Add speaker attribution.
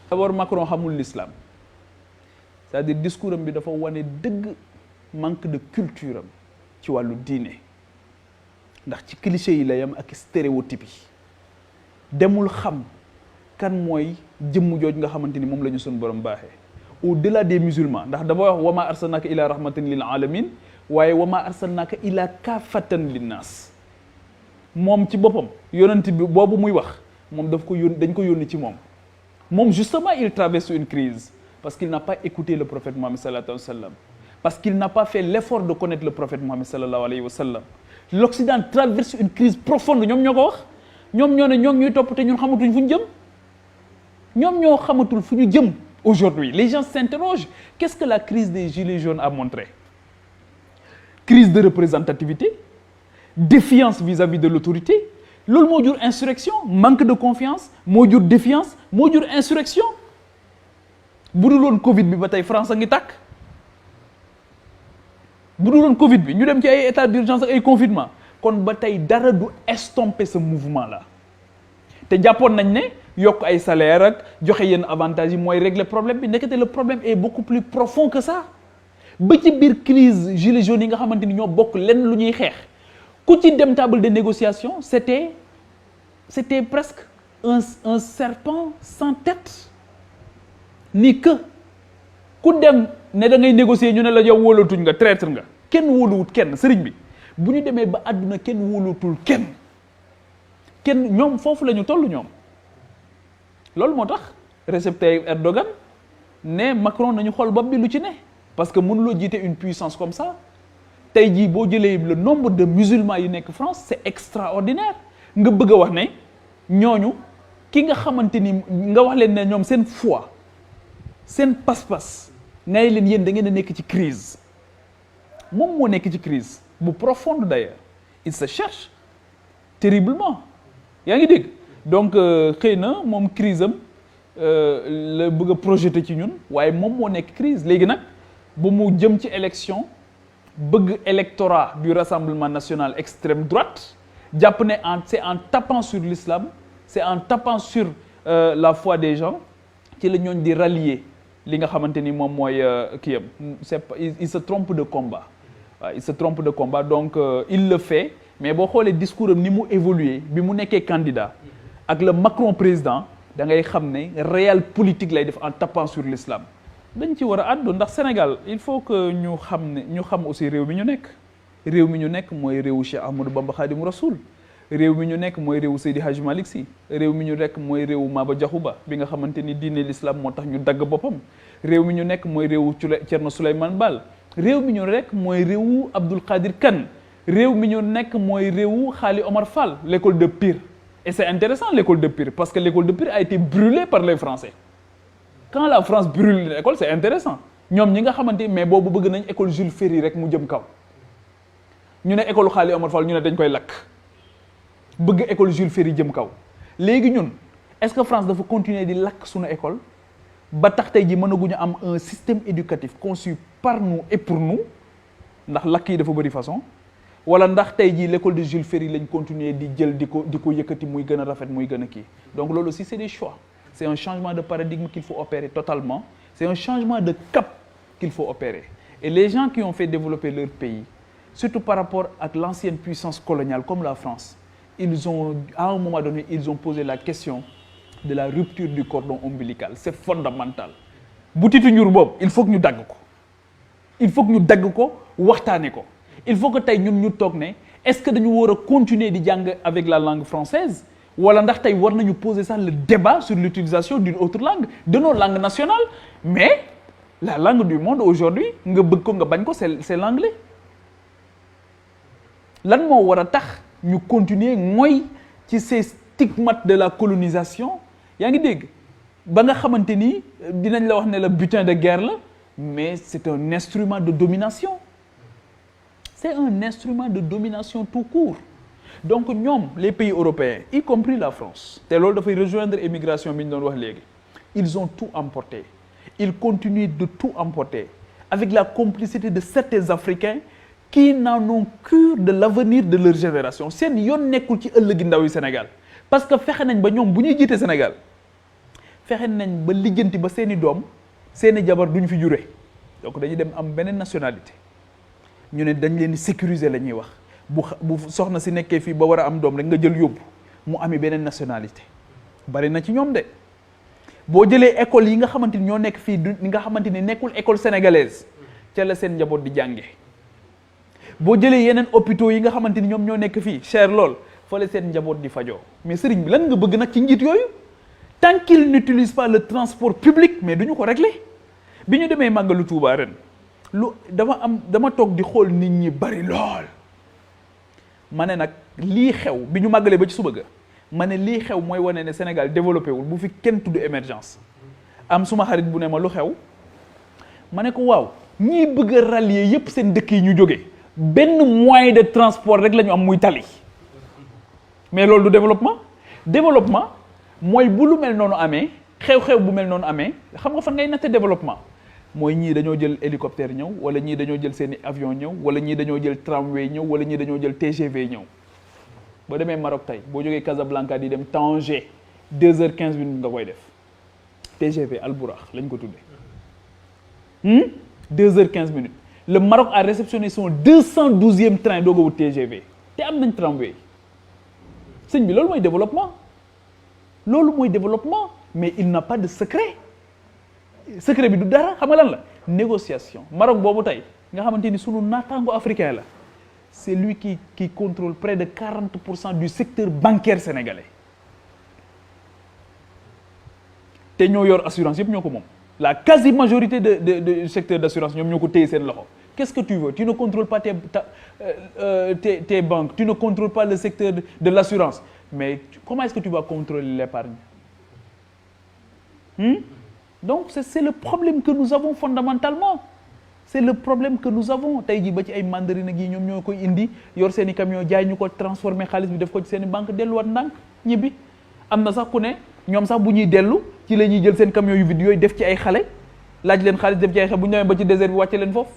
Speaker 1: d'abord Macron xamul l'islam c'est-à-dire discours am bi dafa wane dëgg manque de culture am ci wàllu diine ndax ci cliché yi la yam ak stéréotype yi demul xam kan mooy jëmm jooj nga xamante ni moom la ñu suñu borom baaxee au-delà des musulmans ndax dafa wax wama arsalnaka ila rahmatan lil alamin waaye wama arsalnaka ila kaafatan linnaas moom ci boppam yonent bi boobu muy wax moom daf ko dañ ko yónni ci moom justement il traverse une crise parce qu'il n'a pas écouté le prophète Mohammed sallallahu alayhi wa sallam parce qu'il n'a pas fait l'effort de connaître le prophète Mohammed sallallahu alayhi wa sallam l'Occident traverse une crise profonde ñoom ñoo ko wax ñoom ñoo ne ñoo ngi ñuy topp te ñun xamatuñ fu ñu jëm ñoom ñoo xamatul fu ñu jëm aujourd'hui les gens s'interrogent qu'est-ce que la crise des gilets jaunes a montré crise de représentativité défiance vis-à-vis de l'autorité loolu moo jur insurrection manque de confiance moo jur défiance moo jur insurrection bu dul woon Covid bi ba tey France a ngi tàkk bu dul woon Covid bi ñu dem ci ay état d'urgence ak ay confinement kon ba tey dara du estomper ce mouvement là te jàppoon nañ ne yokk ay salaire ak joxe yenn avantages yi mooy régler problème bi nekkate le problème est beaucoup plus profond que ça ba ci biir crise gilets jaunes yi nga xamante ni ñoo bokk lenn lu ñuy xeex ku ci dem table de négociation c'était presque un serpent sans tête ni que ku dem ne da ngay négocier ñu ne la yow wóolatuñ nga traître nga kenn wóoluwut kenn sëriñ bi bu ñu demee ba àdduna kenn wóolootul kenn ñoom foofu la ñu toll ñoom loolu moo tax Recep Tayyip Erdogan ne Macron nañu xool bopp bi lu ci ne parce que mënuloo jiite une puissance comme ça tey jii boo jëlee le nombre de musulmans yi nekk France c'est extraordinaire nga bëgg a wax ne ñooñu ki nga xamante ni nga wax leen ne ñoom seen foi seen pas-pas ngay leen yéen da ngeen a nekk ci crise moom moo nekk ci crise bu profonde d'ailleurs il se cherche terriblement yaa ngi dégg donc xëy na moom crise am la bëgg a projeter ci ñun waaye moom moo nekk crise léegi nag bu mu jëm ci élection bëgg électorat du Rassemblement national extrême droite jàpp ne c'est en tapant sur l'islam c'est en tapant sur la foi des gens ci la ñooñ di rallier li nga xamante ni moom mooy kii am il se trompe de combat waaw il se trompe de combat donc il le fait mais boo xoolee discours am ni mu évolué bi mu nekkee candidat ak le Macron président da ngay xam ne réel politique lay def en tapant sur l'islam dañ ci war a àddu ndax Sénégal il faut que ñu xam aussi réew mi ñu nekk mooy réewu Cheikh Ahmadou Bamba Khadimu Rasoul réew mi ñu nekk mooy réewu Seydi Hadji Malick Sy réew mi ñu nekk mooy réewu Maba Diakhou Ba bi nga xamante ni diine l'islam moo tax ñu dagg boppam réew mi ñu nekk mooy réewu Thierno Souleymane Baal réew mi ñu nekk mooy réewu Abdoul Qadir Kane réew mi ñu nekk mooy réewu Khali Omar Fall l'école de Pire et c'est intéressant l'école de Pire parce que l'école de Pire a été brûlée par les Français quand la France brûle l'école c'est intéressant ñoom ñi nga xamante mais boobu bëgg nañ école Jules Ferry rek mu jëm kaw ñu ne école Khali Omar Fall ñu ne dañ koy lakk bëgg école Jules Ferry jëm kaw léegi ñun est-ce que France dafa continuer di lakk suñu école ba tax tey ji mënaguñu am un système éducatif conçu par nous et pour nous ndax lakk yi dafa bëri façon wala ndax tey jii l'école de Jules Ferry lañ continuer di jël di ko yëkkati muy gën a rafet muy gën a kii donc loolu aussi c'est des choix c'est un changement de paradigme qu'il faut opérer totalement c'est un changement de cap qu'il faut opérer et les gens qui ont fait développer leur pays surtout par rapport à l'ancienne puissance coloniale comme la France ils ont à un moment donné ils ont posé la question de la rupture du cordon ombilical c'est fondamental butitu ñur boobu il faut que ñu dagg ko waxtaane ko il faut que tey ñun ñu toog ne est-ce que dañu war a continuer di jàng avec la langue française wala ndax tey war nañu poser ça le débat sur l'utilisation d'une autre langue de nos langues nationales mais la langue du monde aujourd'hui nga bëgg ko nga bañ ko c'est l'anglais lan moo war a tax ñu continuer mooy ci ces stigmates de la colonisation yaa ngi dégg ba nga xamante ni dinañ la wax ne la butin de guerre la mais c'est un instrument de domination c'est un instrument de domination tout court donc ñoom les pays européens y compris la France te loolu dafay rejoindre immigration bi ñu doon wax léegi ils ont tout emporté ils continuent de tout emporter avec la complicité de certains Africains qui n'en ont cure de l'avenir de leur génération seen yoon nekkul ci ëllëgi ndaw yi Sénégal parce que fexe nañ ba ñoom bu ñuy jiite Sénégal fexe nañ ba lijjanti ba seeni doom seeni jabar duñ fi jure donc dañuy dem am beneen nationalité ñu ne dañ leen di sécuriser la ñuy wax bu soxna si nekkee fii ba war a am doom rek nga jël yóbbu mu ami beneen nationalité bari na ci ñoom de boo jëlee école yi nga xamante ni ñoo nekk fii du nga xamante ni nekkul école sénégalaise ca la seen njaboot di jànge boo jëlee yeneen hôpitaux yi nga xamante ni ñoom ñoo nekk fii cher lool fa la seen njaboot di fajoo mais sëriñ bi lan nga bëgg nag ci njiit yooyu tant qu'il n'utilise pas le transport public mais duñu ko régler bi ñu demee màggalu Tuubaa ren dama toog di xool nit ñi bari lool ma ne nag lii xew bi ñu màggalee ba ci suba ga ma ne lii xew mooy wane ne Sénégal développé wul bu fi kenn tudd émergence am suma xarit bu ne ma lu xew ma ne ko waaw ñii bëgg a rallier yépp seen dëkk yi ñu jóge benn moyen de transport rek la ñu am muy tali mais loolu du développement mooy bu lu mel noonu amee xew-xew bu mel noonu amee xam nga fan ngay natte développement mooy ñii dañoo jël hélicoptère ñëw wala ñii dañoo jël seeni avion ñëw wala ñii dañoo jël tramway ñëw wala ñii dañoo jël TGV ñëw boo demee Maroc tey boo jógee Casablanca di dem Tanger 2h15 nga koy def TGV Al Bouraq lañ ko tuddee 2h15 le Maroc a réceptionné son 212e train doog a wut TGV te am nañ tramway sëñ bi loolu mooy développement mais il n'a pas de secret bi du dara xam nga lan la négociation Maroc boobu tey nga xamante ni sunu naataango africain la c'est lui qui contrôle près de 40% du secteur bancaire sénégalais te ñoo yor assurance yëpp ñoo ko moom la quasi majorité de secteur d'assurance ñoom ñoo ko téye seen loxo qu'est-ce que tu veux tu ne contrôles pas tes banques tu ne contrôles pas le secteur de l'assurance mais comment est-ce que tu vas contrôler l'épargne donc c'est le problème que nous avons fondamentalement c'est le problème que nous avons tey jii ba ci ay mandarine ak yi ñoom ñoo koy indi yor seen i camion jaay ñu ko transformer xaalis bi def ko ci seen i banque delluwaat ndànk ñibbi am na sax ku ne ñoom sax bu ñuy dellu ci la ñuy jël seen camion yu vide yooyu def ci ay xale laaj leen xaalis def ci ay xale bu ñu demee ba ci désert bi wàcce leen foofu